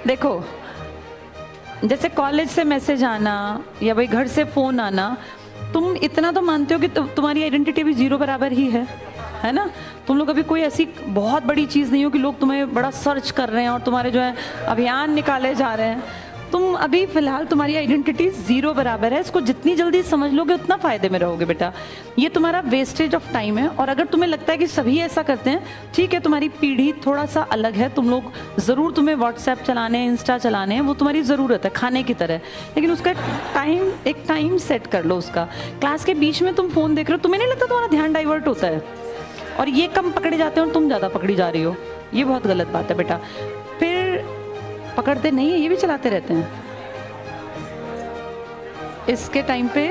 देखो, जैसे कॉलेज से मैसेज आना या भाई घर से फोन आना, तुम इतना तो मानते हो कि तुम्हारी आइडेंटिटी भी जीरो बराबर ही है ना। तुम लोग अभी कोई ऐसी बहुत बड़ी चीज़ नहीं हो कि लोग तुम्हें बड़ा सर्च कर रहे हैं और तुम्हारे जो है अभियान निकाले जा रहे हैं। तुम अभी फिलहाल तुम्हारी आइडेंटिटी जीरो बराबर है। इसको जितनी जल्दी समझ लोगे उतना फायदे में रहोगे बेटा। ये तुम्हारा वेस्टेज ऑफ टाइम है। और अगर तुम्हें लगता है कि सभी ऐसा करते हैं, ठीक है, तुम्हारी पीढ़ी थोड़ा सा अलग है। तुम लोग ज़रूर, तुम्हें व्हाट्सएप चलाने हैं, इंस्टा चलाने हैं, वो तुम्हारी ज़रूरत है खाने की तरह, लेकिन उसका एक टाइम सेट कर लो उसका। क्लास के बीच में तुम फ़ोन देख रहे हो, तुम्हें नहीं लगता तुम्हारा ध्यान डाइवर्ट होता है और ये कम पकड़े जाते हैं और तुम ज़्यादा पकड़ी जा रही हो? ये बहुत गलत बात है बेटा। फिर पकड़ते नहीं है, ये भी चलाते रहते हैं इसके टाइम पे।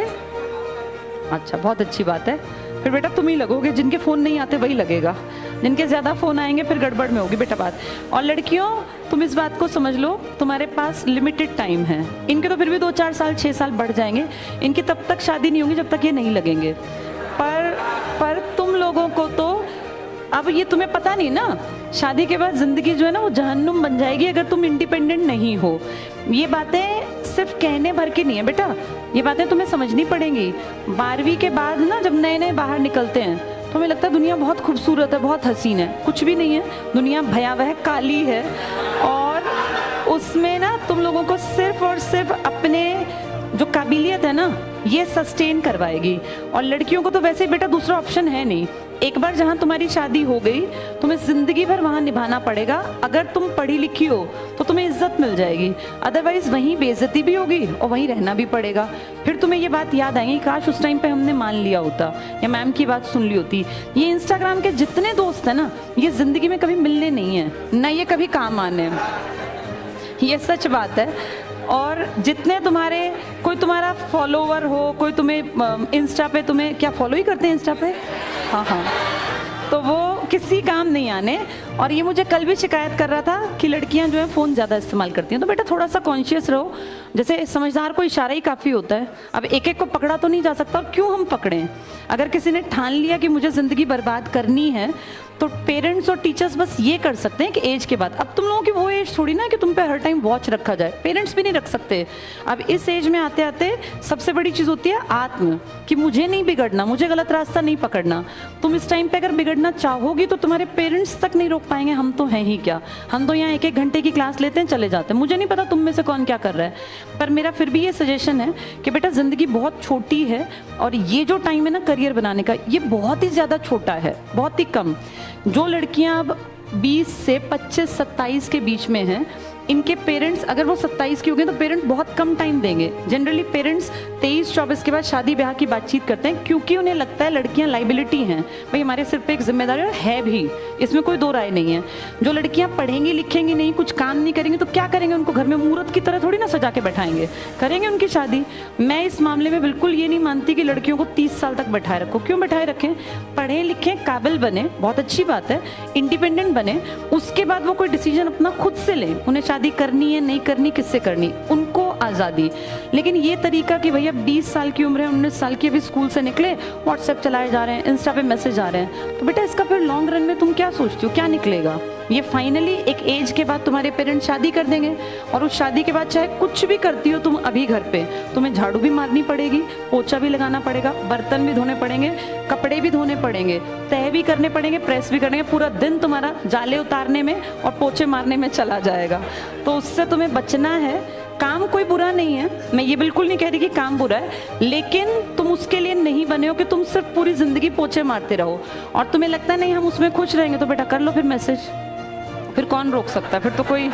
अच्छा, बहुत अच्छी बात है। फिर बेटा तुम ही लगोगे, जिनके फ़ोन नहीं आते वही लगेगा, जिनके ज़्यादा फ़ोन आएंगे फिर गड़बड़ में होगी बेटा बात। और लड़कियों, तुम इस बात को समझ लो, तुम्हारे पास लिमिटेड टाइम है। इनके तो फिर भी 2-4 साल 6 साल बढ़ जाएंगे। इनकी तब तक शादी नहीं होगी जब तक ये नहीं लगेंगे। पर तुम लोगों को तो अब ये तुम्हें पता नहीं ना, शादी के बाद ज़िंदगी जो है ना वो जहन्नुम बन जाएगी अगर तुम इंडिपेंडेंट नहीं हो। ये बातें सिर्फ कहने भर की नहीं है बेटा, ये बातें तुम्हें समझनी पड़ेंगी। 12वीं के बाद ना जब नए नए बाहर निकलते हैं तो हमें लगता है दुनिया बहुत खूबसूरत है, बहुत हसीन है। कुछ भी नहीं है, दुनिया भयावह काली है। और उसमें ना तुम लोगों को सिर्फ और सिर्फ अपने जो काबिलियत है ना ये सस्टेन करवाएगी। और लड़कियों को तो वैसे बेटा दूसरा ऑप्शन है नहीं। एक बार जहाँ तुम्हारी शादी हो गई, तुम्हें जिंदगी भर वहाँ निभाना पड़ेगा। अगर तुम पढ़ी लिखी हो तो तुम्हें इज्जत मिल जाएगी, अदरवाइज वहीं बेइज्जती भी होगी और वहीं रहना भी पड़ेगा। फिर तुम्हें ये बात याद आएगी, काश उस टाइम पे हमने मान लिया होता या मैम की बात सुन ली होती। ये इंस्टाग्राम के जितने दोस्त हैं ना, ये जिंदगी में कभी मिलने नहीं है, ना ये कभी काम आने। ये सच बात है। और जितने तुम्हारे, कोई तुम्हारा फॉलोवर हो, कोई तुम्हें इंस्टा पे, तुम्हें क्या फॉलो ही करते हैं इंस्टा पे, हाँ, तो वो किसी काम नहीं आने। और ये मुझे कल भी शिकायत कर रहा था कि लड़कियां जो है फ़ोन ज़्यादा इस्तेमाल करती हैं। तो बेटा थोड़ा सा कॉन्शियस रहो। जैसे समझदार को इशारा ही काफ़ी होता है। अब एक एक को पकड़ा तो नहीं जा सकता, और क्यों हम पकड़ें? अगर किसी ने ठान लिया कि मुझे ज़िंदगी बर्बाद करनी है, तो पेरेंट्स और टीचर्स बस ये कर सकते हैं कि एज के बाद। अब तुम लोगों की वो एज थोड़ी ना कि तुम पे हर टाइम वॉच रखा जाए, पेरेंट्स भी नहीं रख सकते। अब इस एज में आते आते सबसे बड़ी चीज़ होती है आत्म, कि मुझे नहीं बिगड़ना, मुझे गलत रास्ता नहीं पकड़ना। तुम इस टाइम पे अगर बिगड़ना चाहोगी तो तुम्हारे पेरेंट्स तक नहीं रोक पाएंगे। हम तो हैं ही क्या, हम तो यहाँ 1-1 घंटे की क्लास लेते हैं, चले जाते हैं। मुझे नहीं पता तुम में से कौन क्या कर रहा है, पर मेरा फिर भी ये सजेशन है कि बेटा ज़िंदगी बहुत छोटी है और ये जो टाइम है ना करियर बनाने का, ये बहुत ही ज़्यादा छोटा है, बहुत ही कम। जो लड़कियां अब 20 से 25-27 के बीच में हैं, इनके पेरेंट्स अगर वो 27 की हो गए तो पेरेंट्स बहुत कम टाइम देंगे। जनरली पेरेंट्स 23-24 के बाद शादी ब्याह की बातचीत करते हैं, क्योंकि उन्हें लगता है लड़कियां लाइबिलिटी हैं, भाई हमारे सिर पे एक जिम्मेदारी है भी, इसमें कोई दो राय नहीं है। जो लड़कियां पढ़ेंगी लिखेंगी नहीं, कुछ काम नहीं करेंगी, तो क्या करेंगे? उनको घर में मूर्त की तरह थोड़ी ना सजा के बैठाएंगे, करेंगे उनकी शादी। मैं इस मामले में बिल्कुल ये नहीं मानती कि लड़कियों को 30 साल तक बैठाए रखो। क्यों बैठाए रखें? पढ़े लिखें, काबिल बने, बहुत अच्छी बात है, इंडिपेंडेंट बने, उसके बाद वो कोई डिसीजन अपना खुद से लें। उन्हें शादी करनी है नहीं करनी, किससे करनी, उनको आज़ादी। लेकिन ये तरीका कि भैया 20 साल की उम्र है, 19 साल की, अभी स्कूल से निकले, व्हाट्सएप चलाए जा रहे हैं, इंस्टा पे मैसेज आ रहे हैं, तो बेटा इसका फिर लॉन्ग रन में तुम क्या सोचती हो, क्या निकलेगा? ये फाइनली एक एज के बाद तुम्हारे पेरेंट्स शादी कर देंगे, और उस शादी के बाद चाहे कुछ भी करती हो तुम अभी घर पे, तुम्हें झाड़ू भी मारनी पड़ेगी, पोछा भी लगाना पड़ेगा, बर्तन भी धोने पड़ेंगे, कपड़े भी धोने पड़ेंगे, तह भी करने पड़ेंगे, प्रेस भी करने, पूरा दिन तुम्हारा जाले उतारने में और पोछे मारने में चला जाएगा। तो उससे तुम्हें बचना है। काम कोई बुरा नहीं है, मैं ये बिल्कुल नहीं कह रही कि काम बुरा है, लेकिन तुम उसके लिए नहीं बने हो कि तुम सिर्फ पूरी जिंदगी पोछे मारते रहो। और तुम्हें लगता है नहीं हम उसमें खुश रहेंगे, तो बेटा कर लो फिर मैसेज, फिर कौन रोक सकता है? फिर तो कोई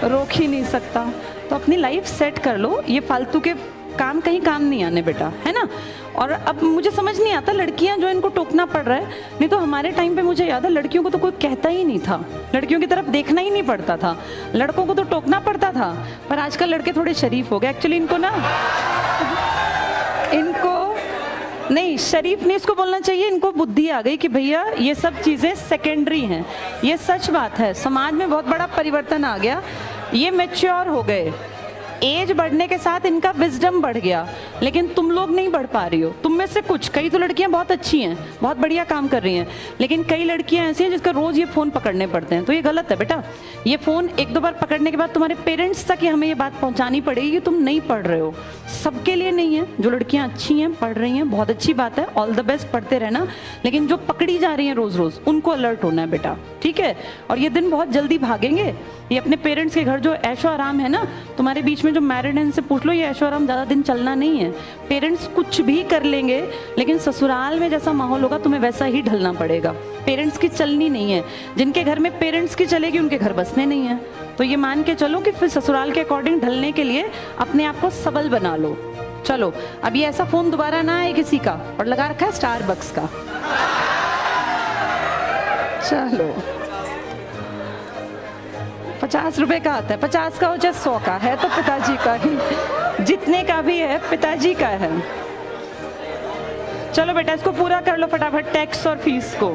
रोक ही नहीं सकता। तो अपनी लाइफ सेट कर लो, ये फालतू के काम कहीं काम नहीं आने बेटा, है ना। और अब मुझे समझ नहीं आता लड़कियां जो इनको टोकना पड़ रहा है, नहीं तो हमारे टाइम पे मुझे याद है लड़कियों को तो कोई कहता ही नहीं था, लड़कियों की तरफ देखना ही नहीं पड़ता था, लड़कों को तो टोकना पड़ता था। पर आजकल लड़के थोड़े शरीफ हो गए एक्चुअली, इनको ना, इनको नहीं, शरीफ नहीं इसको बोलना चाहिए, इनको बुद्धि आ गई कि भैया ये सब चीज़ें सेकेंडरी हैं। ये सच बात है, समाज में बहुत बड़ा परिवर्तन आ गया, ये मैच्योर हो गए। एज बढ़ने के साथ इनका विजडम बढ़ गया, लेकिन तुम लोग नहीं बढ़ पा रही हो। तुम में से कुछ, कई तो लड़कियां बहुत अच्छी हैं, बहुत बढ़िया काम कर रही हैं, लेकिन कई लड़कियां ऐसी हैं जिसका रोज ये फ़ोन पकड़ने पड़ते हैं। तो ये गलत है बेटा। ये फ़ोन एक दो बार पकड़ने के बाद तुम्हारे पेरेंट्स तक ही हमें ये बात पहुंचानी पड़ेगी कि तुम नहीं पढ़ रहे हो। सबके लिए नहीं है। जो लड़कियां अच्छी हैं, पढ़ रही हैं, बहुत अच्छी बात है, ऑल द बेस्ट, पढ़ते रहना। लेकिन जो पकड़ी जा रही हैं रोज रोज, उनको अलर्ट होना है बेटा, ठीक है। और ये दिन बहुत जल्दी भागेंगे। ये अपने पेरेंट्स के घर जो ऐशो आराम है ना, तुम्हारे बीच में जो मैरिड हैं इनसे पूछ लो, ये ऐशो आराम ज़्यादा दिन चलना नहीं है। पेरेंट्स कुछ भी कर लेंगे, लेकिन ससुराल में जैसा माहौल होगा तुम्हें वैसा ही ढलना पड़ेगा। पेरेंट्स की चलनी नहीं है। जिनके घर में पेरेंट्स की चलेगी उनके घर बसने नहीं है। तो ये मान के चलो कि फिर ससुराल के अकॉर्डिंग ढलने के लिए अपने आप को सबल बना लो। चलो, अब ये ऐसा फ़ोन दोबारा ना आए किसी का, और लगा रखा है स्टारबक्स का। चलो, 50 रुपए का आता है, 50 का हो चाहे 100 का है, तो पिताजी का ही, जितने का भी है पिताजी का है। चलो बेटा, इसको पूरा कर लो फटाफट, टैक्स और फीस को।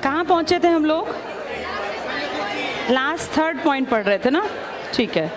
कहाँ पहुंचे थे हम लोग? लास्ट 3rd पॉइंट पढ़ रहे थे ना, ठीक है।